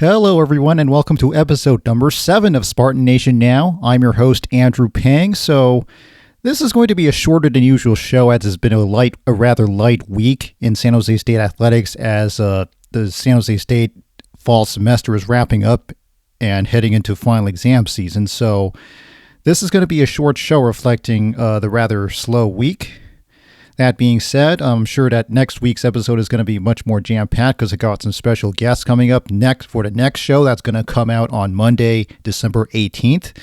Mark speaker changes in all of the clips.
Speaker 1: Hello, everyone, and welcome to episode number 7 of Spartan Nation Now. I'm your host, Andrew Pang. So, this is going to be a shorter than usual show, as it's been a rather light week in San Jose State athletics, as the San Jose State fall semester is wrapping up and heading into final exam season. So, this is going to be a short show reflecting the rather slow week. That being said, I'm sure that next week's episode is going to be much more jam-packed because I got some special guests coming up next for the next show. That's going to come out on Monday, December 18th.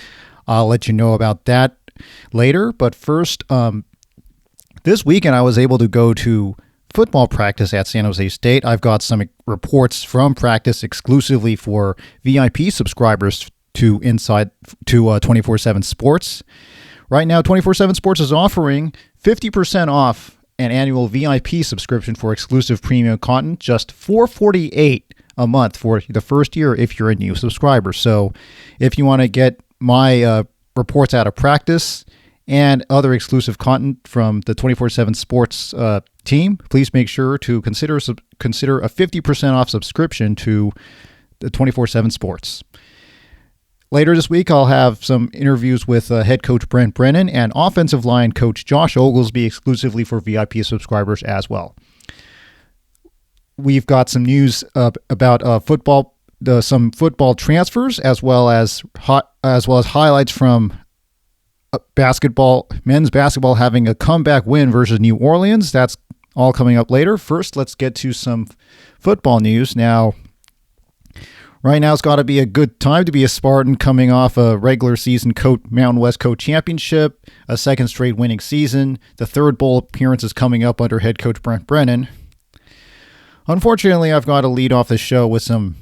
Speaker 1: I'll let you know about that later. But first, this weekend I was able to go to football practice at San Jose State. I've got some reports from practice exclusively for VIP subscribers to 24/7 Sports. Right now, 24/7 Sports is offering 50% off an annual VIP subscription for exclusive premium content, just $4.48 a month for the first year if you're a new subscriber. So if you want to get my reports out of practice and other exclusive content from the 24/7 Sports team, please make sure to consider a 50% off subscription to the 24/7 Sports. Later this week, I'll have some interviews with head coach Brent Brennan and offensive line coach Josh Oglesby exclusively for VIP subscribers as well. We've got some news about football, some football transfers, as well as highlights from men's basketball having a comeback win versus New Orleans. That's all coming up later. First, let's get to some football news now. Right now, it's got to be a good time to be a Spartan coming off a regular season Mountain West Coach Championship, a second straight winning season. The third bowl appearance is coming up under head coach Brent Brennan. Unfortunately, I've got to lead off the show with some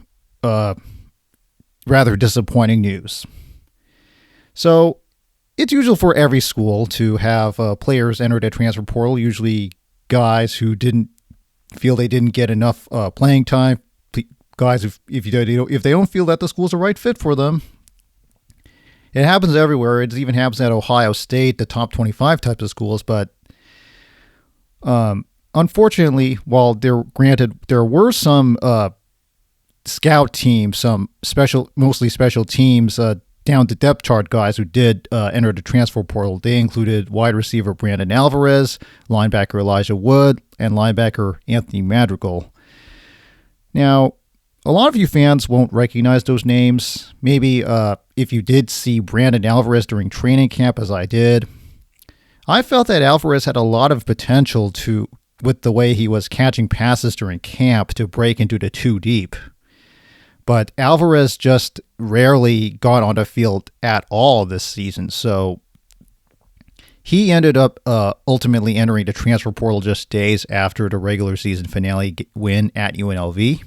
Speaker 1: rather disappointing news. So, it's usual for every school to have players enter the transfer portal, usually guys who didn't feel they didn't get enough playing time. Guys, if they don't feel that the school's a right fit for them. It happens everywhere. It even happens at Ohio State, the top 25 types of schools. But unfortunately, while there were some scout teams, some mostly special teams down the depth chart guys who did enter the transfer portal. They included wide receiver Brandon Alvarez, linebacker Elijah Wood, and linebacker Anthony Madrigal. Now, a lot of you fans won't recognize those names. Maybe if you did see Brandon Alvarez during training camp, as I did. I felt that Alvarez had a lot of potential with the way he was catching passes during camp, to break into the two deep. But Alvarez just rarely got on the field at all this season. So he ended up ultimately entering the transfer portal just days after the regular season finale win at UNLV.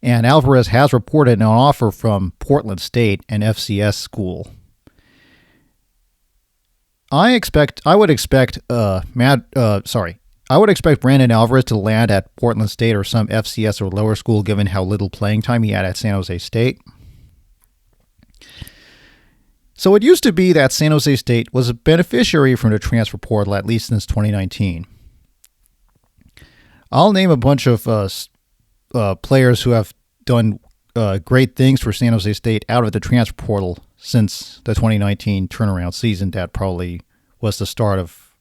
Speaker 1: And Alvarez has reported an offer from Portland State, an FCS school. I would expect Brandon Alvarez to land at Portland State or some FCS or lower school, given how little playing time he had at San Jose State. So it used to be that San Jose State was a beneficiary from the transfer portal, at least since 2019. I'll name a bunch of players who have done great things for San Jose State out of the transfer portal since the 2019 turnaround season. That probably was the start of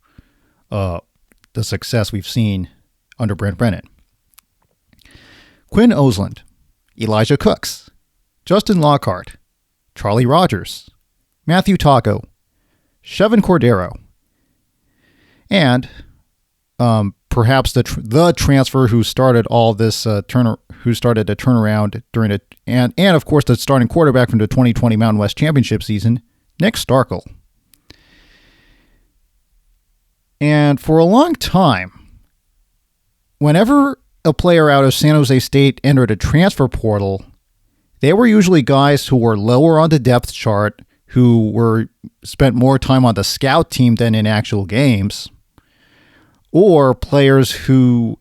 Speaker 1: the success we've seen under Brent Brennan. Quinn Osland, Elijah Cooks, Justin Lockhart, Charlie Rogers, Matthew Taco, Chevin Cordero, and perhaps the transfer who started all this who started the turnaround during it, and of course the starting quarterback from the 2020 Mountain West Championship season, Nick Starkel. And for a long time, whenever a player out of San Jose State entered a transfer portal, they were usually guys who were lower on the depth chart, who spent more time on the scout team than in actual games, or players who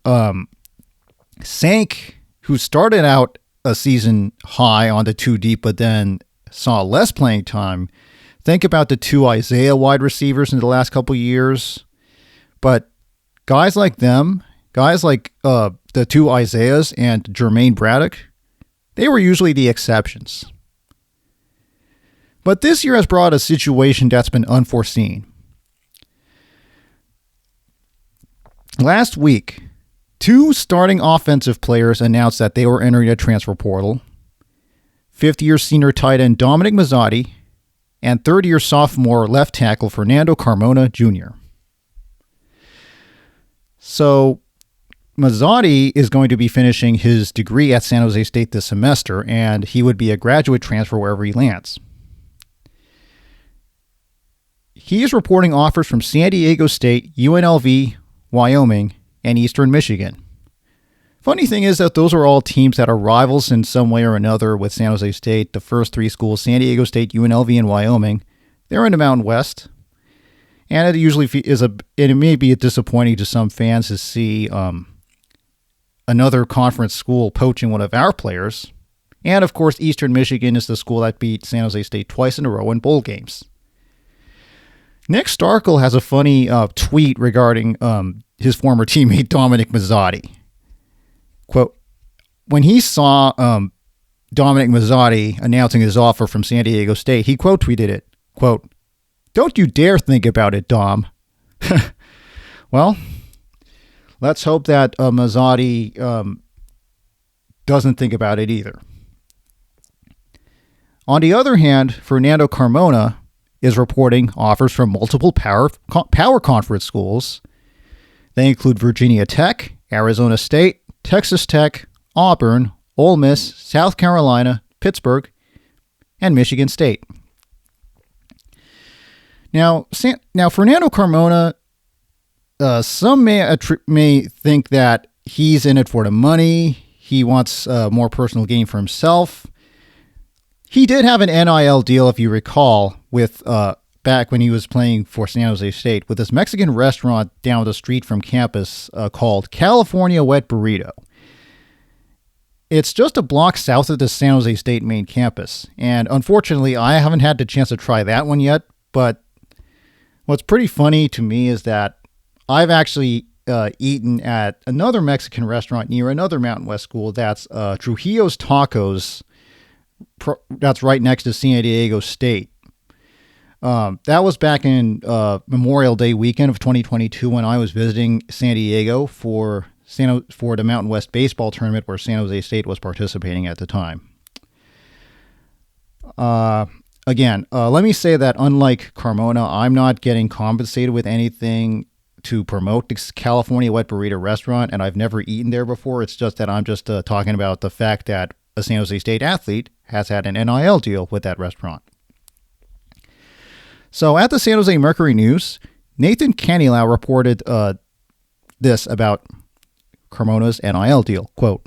Speaker 1: who started out a season high on the two deep, but then saw less playing time. Think about the two Isaiah wide receivers in the last couple of years. But guys like them, guys like the two Isaiahs and Jermaine Braddock, They were usually the exceptions. But this year has brought a situation that's been unforeseen. Last week, 2 starting offensive players announced that they were entering a transfer portal. 50-year senior tight end Dominick Mazotti and 30-year sophomore left tackle Fernando Carmona Jr. So Mazotti is going to be finishing his degree at San Jose State this semester, and he would be a graduate transfer wherever he lands. He is reporting offers from San Diego State, UNLV, Wyoming, and Eastern Michigan. Funny thing is that those are all teams that are rivals in some way or another with San Jose State. The first 3 schools, San Diego State, UNLV, and Wyoming, they're in the Mountain West. And it usually it may be disappointing to some fans to see another conference school poaching one of our players. And of course, Eastern Michigan is the school that beat San Jose State twice in a row in bowl games. Nick Starkel has a funny tweet regarding his former teammate Dominick Mazotti. Quote, when he saw Dominick Mazotti announcing his offer from San Diego State, he quote tweeted it, quote, "Don't you dare think about it, Dom." Well, let's hope that Mazotti doesn't think about it either. On the other hand, Fernando Carmona is reporting offers from multiple power conference schools. They include Virginia Tech, Arizona State, Texas Tech, Auburn, Ole Miss, South Carolina, Pittsburgh, and Michigan State. Now Fernando Carmona, some may think that he's in it for the money. He wants more personal gain for himself. He did have an NIL deal, if you recall, with back when he was playing for San Jose State, with this Mexican restaurant down the street from campus called California Wet Burrito. It's just a block south of the San Jose State main campus, and unfortunately, I haven't had the chance to try that one yet, but what's pretty funny to me is that I've actually eaten at another Mexican restaurant near another Mountain West school. That's Trujillo's Tacos. That's right next to San Diego State. That was back in Memorial Day weekend of 2022 when I was visiting San Diego for the Mountain West baseball tournament where San Jose State was participating at the time. Again, let me say that unlike Carmona, I'm not getting compensated with anything to promote this California Wet Burrito restaurant, and I've never eaten there before. It's just that I'm just talking about the fact that a San Jose State athlete has had an NIL deal with that restaurant. So at the San Jose Mercury News, Nathan Canilau reported this about Carmona's NIL deal. Quote,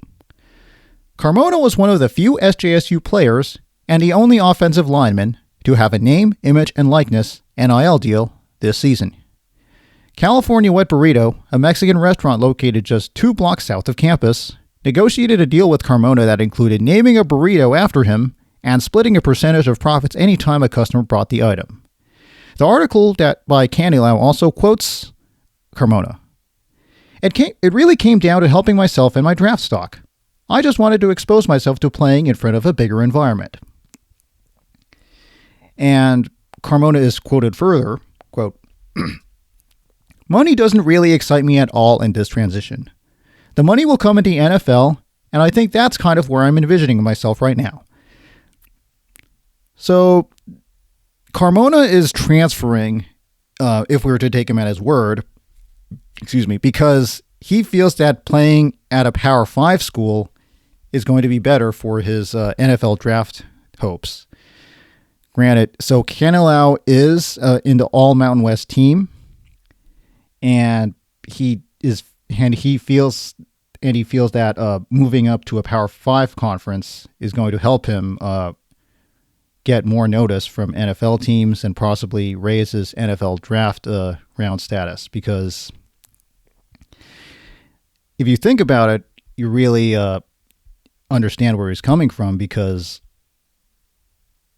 Speaker 1: "Carmona was one of the few SJSU players and the only offensive lineman to have a name, image, and likeness NIL deal this season. California Wet Burrito, a Mexican restaurant located just 2 blocks south of campus, negotiated a deal with Carmona that included naming a burrito after him and splitting a percentage of profits anytime a customer brought the item." The article by Canilau also quotes Carmona. It really came down to helping myself and my draft stock. I just wanted to expose myself to playing in front of a bigger environment." And Carmona is quoted further, quote, "Money doesn't really excite me at all in this transition. The money will come in the NFL, and I think that's kind of where I'm envisioning myself right now." So Carmona is transferring, if we were to take him at his word, because he feels that playing at a Power 5 school is going to be better for his NFL draft hopes. Granted, so Canilau is in the All Mountain West team, and he feels that moving up to a Power 5 conference is going to help him get more notice from NFL teams and possibly raise his NFL draft round status. Because if you think about it, you really understand where he's coming from, because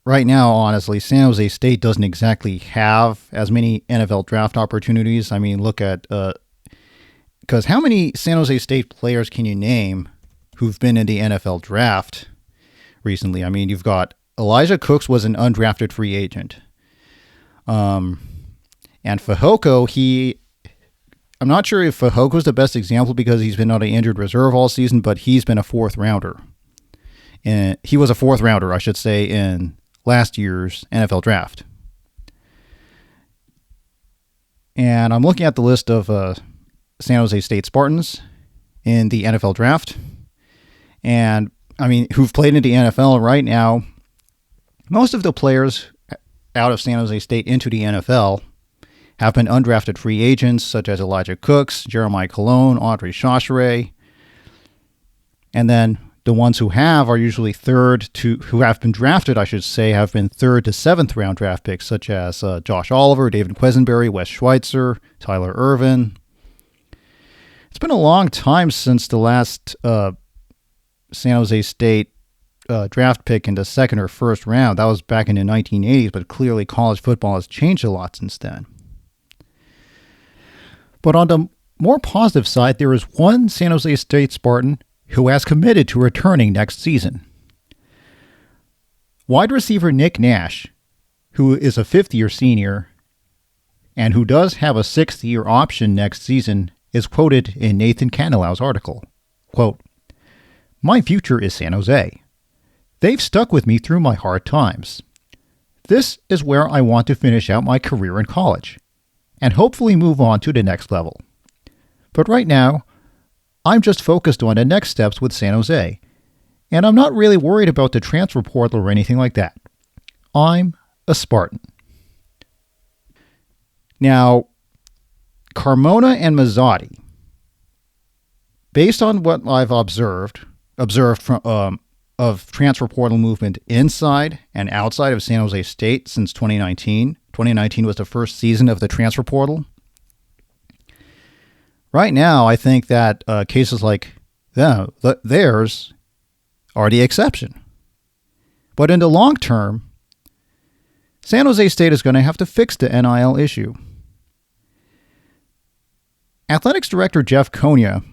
Speaker 1: right now, honestly, San Jose State doesn't exactly have as many NFL draft opportunities. I mean, look at, because how many San Jose State players can you name who've been in the NFL draft? recently. I mean, you've got Elijah Cooks was an undrafted free agent. And Fehoko, I'm not sure if Fajoko's the best example because he's been on an injured reserve all season, but he's been a fourth rounder. And he was a fourth rounder, I should say, in last year's NFL draft. And I'm looking at the list of San Jose State Spartans in the NFL draft. And, I mean, who've played in the NFL right now. Most of the players out of San Jose State into the NFL have been undrafted free agents, such as Elijah Cooks, Jeremiah Colon, Audrey Chauchere. And then the ones who are usually who have been drafted, I should say, have been 3rd to 7th round draft picks, such as Josh Oliver, David Quisenberry, Wes Schweitzer, Tyler Irvin. It's been a long time since the last San Jose State draft pick in the 2nd or 1st round. That was back in the 1980s, but clearly college football has changed a lot since then. But on the more positive side, there is one San Jose State Spartan who has committed to returning next season. Wide receiver Nick Nash, who is a 5th-year senior and who does have a 6th-year option next season, is quoted in Nathan Canelau's article. Quote, "My future is San Jose. They've stuck with me through my hard times. This is where I want to finish out my career in college and hopefully move on to the next level. But right now, I'm just focused on the next steps with San Jose, and I'm not really worried about the transfer portal or anything like that. I'm a Spartan." Now, Carmona and Mazotti, based on what I've observed from of transfer portal movement inside and outside of San Jose State since 2019. 2019 was the first season of the transfer portal. Right now, I think that cases like theirs are the exception. But in the long term, San Jose State is going to have to fix the NIL issue. Athletics Director Jeff Konya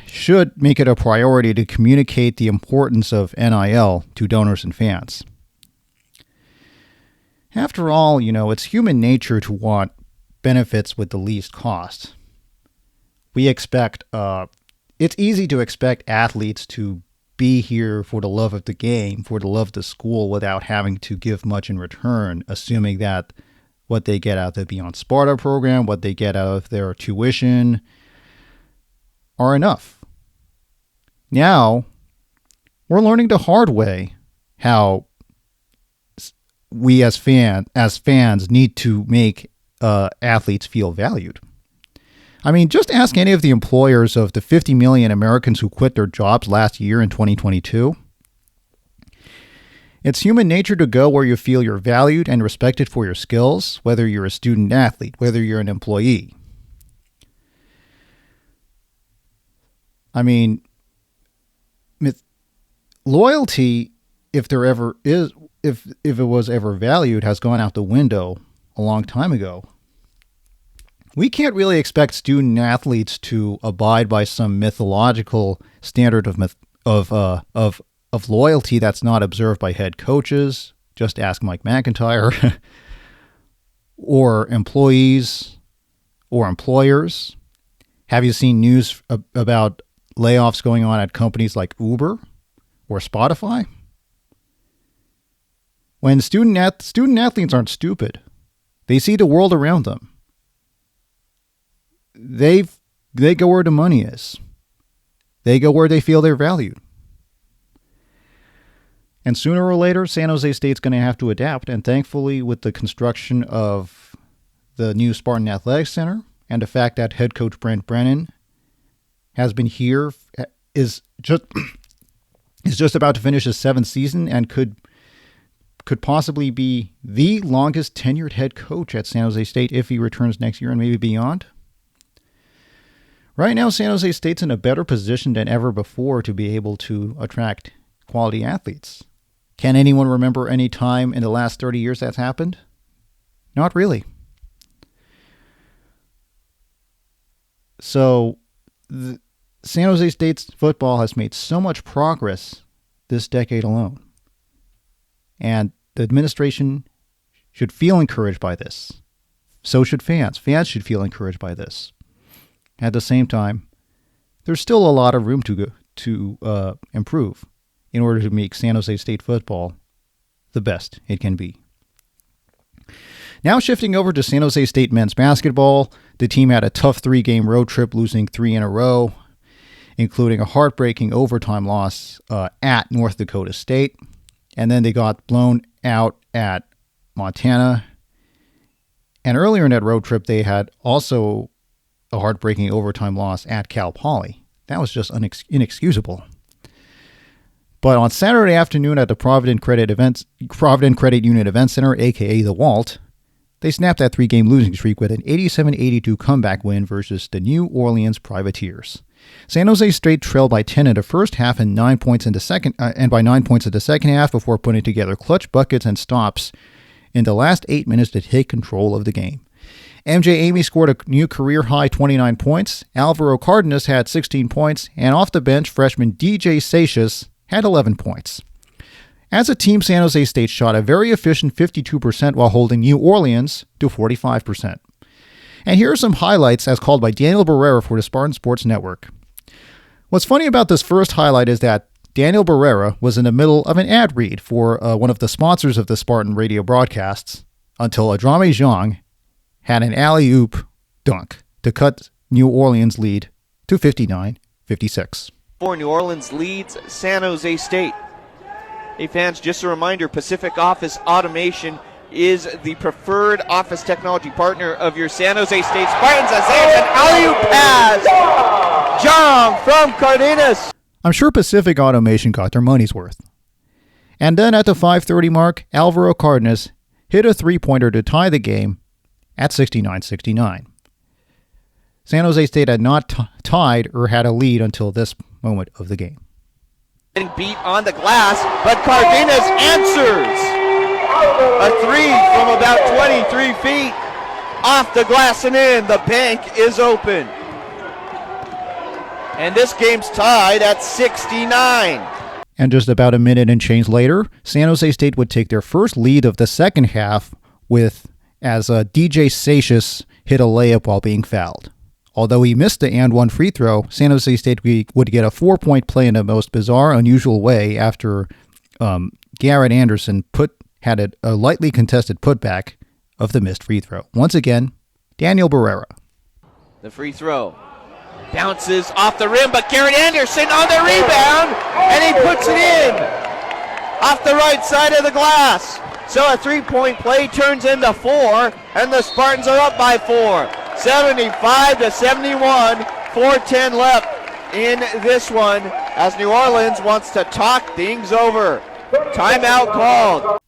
Speaker 1: should make it a priority to communicate the importance of NIL to donors and fans. After all, it's human nature to want benefits with the least cost. We expect, it's easy to expect athletes to be here for the love of the game, for the love of the school, without having to give much in return, assuming that what they get out of the Beyond Sparta program, what they get out of their tuition, are enough. Now, we're learning the hard way how we as fans need to make athletes feel valued. I mean, just ask any of the employers of the 50 million Americans who quit their jobs last year in 2022. It's human nature to go where you feel you're valued and respected for your skills, whether you're a student athlete, whether you're an employee. I mean, loyalty, if there ever is, if it was ever valued, has gone out the window a long time ago. We can't really expect student athletes to abide by some mythological standard of loyalty that's not observed by head coaches. Just ask Mike McIntyre, or employees, or employers. Have you seen news about layoffs going on at companies like Uber or Spotify? When student athletes aren't stupid, they see the world around them. They go where the money is. They go where they feel they're valued. And sooner or later, San Jose State's going to have to adapt. And thankfully, with the construction of the new Spartan Athletics Center and the fact that head coach Brent Brennan has been here, is just about to finish his 7th season and could possibly be the longest tenured head coach at San Jose State if he returns next year and maybe beyond. Right now, San Jose State's in a better position than ever before to be able to attract quality athletes. Can anyone remember any time in the last 30 years that's happened? Not really. So, San Jose State's football has made so much progress this decade alone. And the administration should feel encouraged by this. So should fans. Fans should feel encouraged by this. At the same time, there's still a lot of room to improve in order to make San Jose State football the best it can be. Now shifting over to San Jose State men's basketball, the team had a tough 3-game road trip, losing 3 in a row, including a heartbreaking overtime loss at North Dakota State. And then they got blown out at Montana. And earlier in that road trip, they had also a heartbreaking overtime loss at Cal Poly. That was just inexcusable. But on Saturday afternoon at the Provident Credit Union Event Center, a.k.a. the Walt, they snapped that 3-game losing streak with an 87-82 comeback win versus the New Orleans Privateers. San Jose State trailed by 10 in the first half and 9 points in the second, and by 9 points in the second half before putting together clutch buckets and stops in the last 8 minutes to take control of the game. MJ Amy scored a new career-high 29 points, Alvaro Cardenas had 16 points, and off the bench, freshman DJ Seixas had 11 points. As a team, San Jose State shot a very efficient 52% while holding New Orleans to 45%. And here are some highlights as called by Daniel Barrera for the Spartan Sports Network. What's funny about this first highlight is that Daniel Barrera was in the middle of an ad read for one of the sponsors of the Spartan radio broadcasts until Adrame Zhang had an alley-oop dunk to cut New Orleans' lead to 59-56.
Speaker 2: For New Orleans leads San Jose State. Hey fans, just a reminder, Pacific Office Automation is the preferred office technology partner of your San Jose State Spartans as there's an alley-oop pass. Jong from Cardenas.
Speaker 1: I'm sure Pacific Automation got their money's worth. And then at the 5:30 mark, Alvaro Cardenas hit a 3-pointer to tie the game at 69-69. San Jose State had not tied or had a lead until this moment of the game.
Speaker 2: Getting beat on the glass, but Cardenas answers. A 3 from about 23 feet. Off the glass and in. The bank is open. And this game's tied at 69.
Speaker 1: And just about a minute and change later, San Jose State would take their first lead of the second half as DJ Seixas hit a layup while being fouled. Although he missed the and one free throw, San Jose State would get a 4-point play in the most bizarre, unusual way after Garrett Anderson had a lightly contested putback of the missed free throw. Once again, Daniel Barrera.
Speaker 2: The free throw bounces off the rim, but Garrett Anderson on the rebound, and he puts it in off the right side of the glass. So a 3-point play turns into 4, and the Spartans are up by 4. 75-71, 4:10 left in this one as New Orleans wants to talk things over. Timeout called.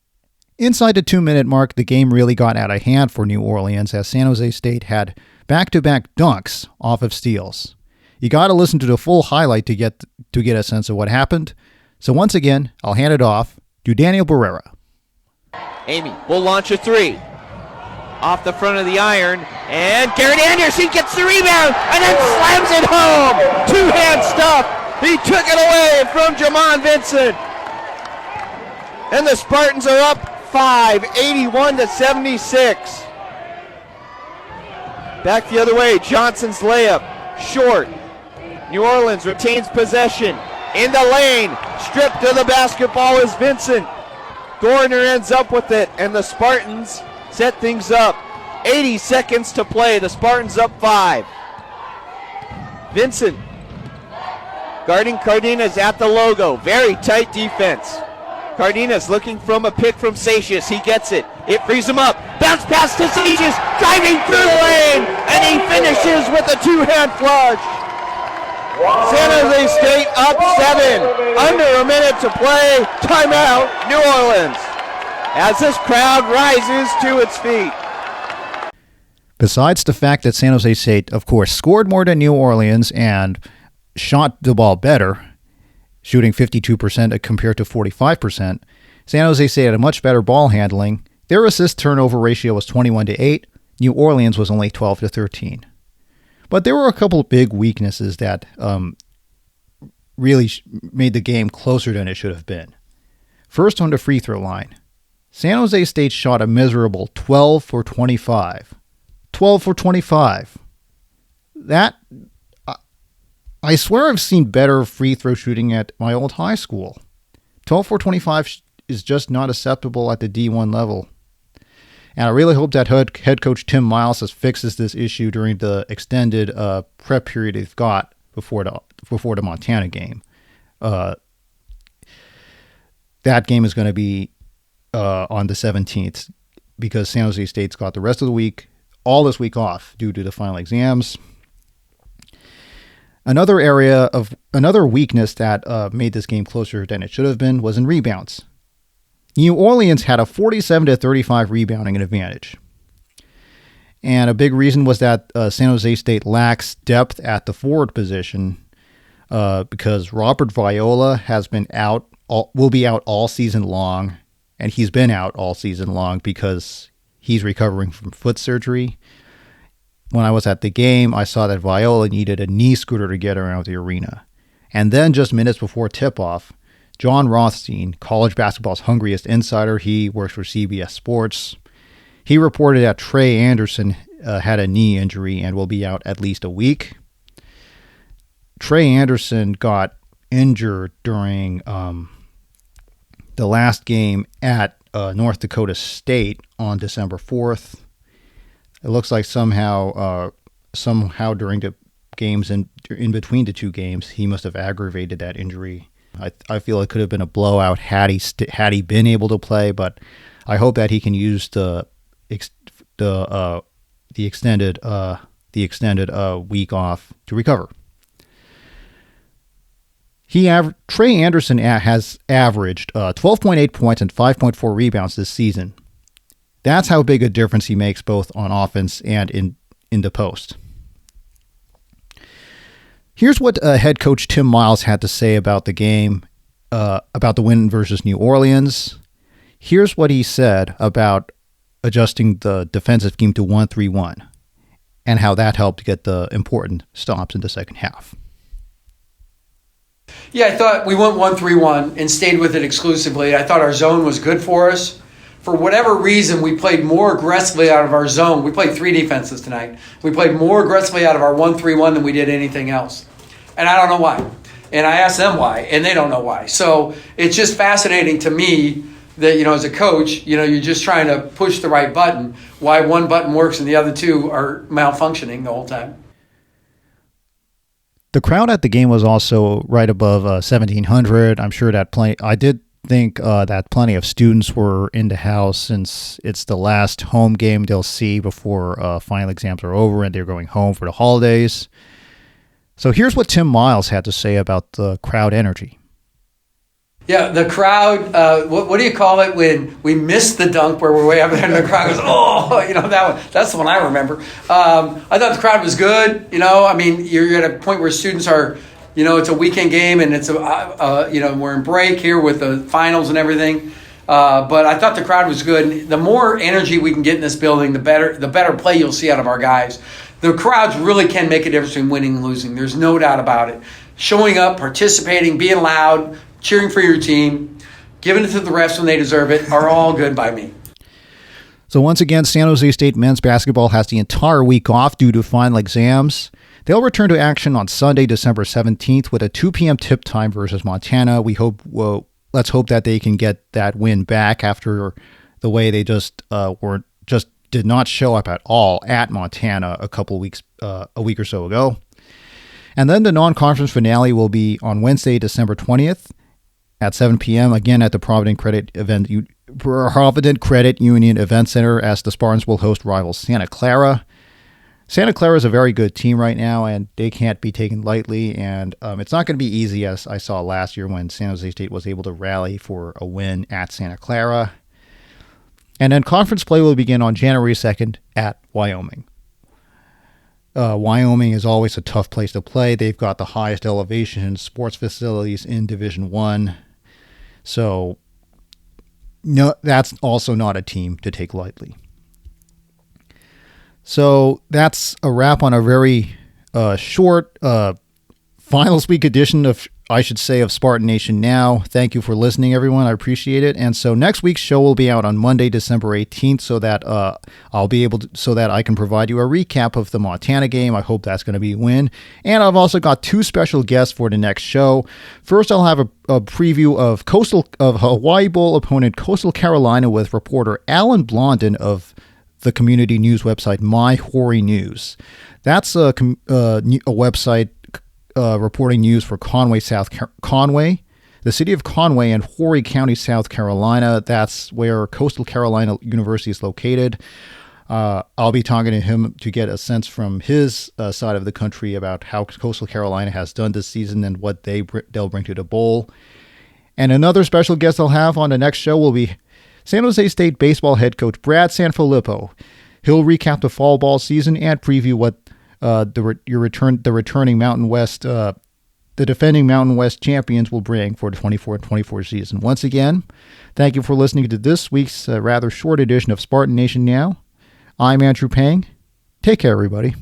Speaker 1: Inside the 2-minute mark, the game really got out of hand for New Orleans as San Jose State had back-to-back dunks off of steals. You got to listen to the full highlight to get a sense of what happened. So once again, I'll hand it off to Daniel Barrera.
Speaker 2: Amy will launch a 3. Off the front of the iron, and Garrett Anderson gets the rebound and then slams it home. 2-hand stuff. He took it away from Jamon Vincent. And the Spartans are up 5, 81-76. Back the other way, Johnson's layup, short. New Orleans retains possession. In the lane, stripped of the basketball is Vincent. Gordner ends up with it, and the Spartans set things up. 80 seconds to play. The Spartans up 5. Vincent guarding Cardenas at the logo. Very tight defense. Cardenas looking from a pick from Seixas. He gets it. It frees him up. Bounce pass to Seixas. Driving through the lane. And he finishes with a 2-hand flush. San Jose State up 7. Under a minute to play. Timeout, New Orleans. As this crowd rises to its feet.
Speaker 1: Besides the fact that San Jose State, of course, scored more than New Orleans and shot the ball better, shooting 52% compared to 45%, San Jose State had a much better ball handling. Their assist-turnover ratio was 21-8. New Orleans was only 12-13. But there were a couple of big weaknesses that really made the game closer than it should have been. First on the free throw line, San Jose State shot a miserable 12 for 25. 12 for 25. That, I swear I've seen better free throw shooting at my old high school. 12 for 25 is just not acceptable at the D1 level. And I really hope that head coach Tim Miles fixes this issue during the extended prep period they've got before the Montana game. That game is going to be on the 17th because San Jose State's got the rest of the week, all this week off due to the final exams. Another weakness that made this game closer than it should have been was in rebounds. New Orleans had a 47-35 rebounding advantage. And a big reason was that San Jose State lacks depth at the forward position because Robert Viola will be out all season long, and he's been out all season long because he's recovering from foot surgery. When I was at the game, I saw that Viola needed a knee scooter to get around the arena. And then just minutes before tip-off, John Rothstein, college basketball's hungriest insider, he works for CBS Sports. He reported that Trey Anderson had a knee injury and will be out at least a week. Trey Anderson got injured during the last game at North Dakota State on December 4th. It looks like somehow during the games in between the two games, he must have aggravated that injury. I feel it could have been a blowout had he been able to play, but I hope that he can use the extended week off to recover. Trey Anderson has averaged 12.8 points and 5.4 rebounds this season. That's how big a difference he makes both on offense and in the post. Here's what head coach Tim Miles had to say about the game, about the win versus New Orleans. Here's what he said about adjusting the defensive scheme to 1-3-1 and how that helped get the important stops in the second half.
Speaker 3: Yeah, I thought we went 1-3-1 and stayed with it exclusively. I thought our zone was good for us. For whatever reason, we played more aggressively out of our zone. We played 3 defenses tonight. We played more aggressively out of our 1-3-1 than we did anything else. And I don't know why. And I asked them why, and they don't know why. So it's just fascinating to me that, as a coach, you're just trying to push the right button, why one button works and the other two are malfunctioning the whole time.
Speaker 1: The crowd at the game was also right above 1,700. I'm sure that I did think that plenty of students were in the house since it's the last home game they'll see before final exams are over and they're going home for the holidays. So here's what Tim Miles had to say about the crowd energy.
Speaker 3: Yeah, the crowd, what do you call it when we missed the dunk where we're way up there and the crowd goes, that one, that's the one I remember. I thought the crowd was good. You're at a point where students are, it's a weekend game and it's we're in break here with the finals and everything. But I thought the crowd was good. The more energy we can get in this building, the better play you'll see out of our guys. The crowds really can make a difference between winning and losing. There's no doubt about it. Showing up, participating, being loud, cheering for your team, giving it to the refs when they deserve it are all good by me.
Speaker 1: So once again, San Jose State men's basketball has the entire week off due to final exams. They'll return to action on Sunday, December 17th with a 2 p.m. tip time versus Montana. Let's hope that they can get that win back after the way they just did not show up at all at Montana a week or so ago. And then the non-conference finale will be on Wednesday, December 20th at 7 p.m. again at the Provident Credit Union Event Center as the Spartans will host rivals Santa Clara. Santa Clara is a very good team right now, and they can't be taken lightly. And it's not going to be easy, as I saw last year when San Jose State was able to rally for a win at Santa Clara. And then conference play will begin on January 2nd at Wyoming. Wyoming is always a tough place to play. They've got the highest elevation sports facilities in Division I. So no, that's also not a team to take lightly. So that's a wrap on a very short finals week edition of I should say, of Spartan Nation Now. Thank you for listening, everyone. I appreciate it. And so next week's show will be out on Monday, December 18th, so that so that I can provide you a recap of the Montana game. I hope that's going to be a win. And I've also got two special guests for the next show. First, I'll have a preview of Hawaii Bowl opponent Coastal Carolina with reporter Alan Blondin of the community news website My Horry News. That's a website reporting news for Conway, the city of Conway and Horry County, South Carolina. That's where Coastal Carolina University is located. I'll be talking to him to get a sense from his side of the country about how Coastal Carolina has done this season and what they'll bring to the bowl. And another special guest I'll have on the next show will be San Jose State baseball head coach Brad Sanfilippo. He'll recap the fall ball season and preview what the defending Mountain West champions will bring for the 24-24 season. Once again, thank you for listening to this week's rather short edition of Spartan Nation Now. I'm Andrew Pang. Take care, everybody.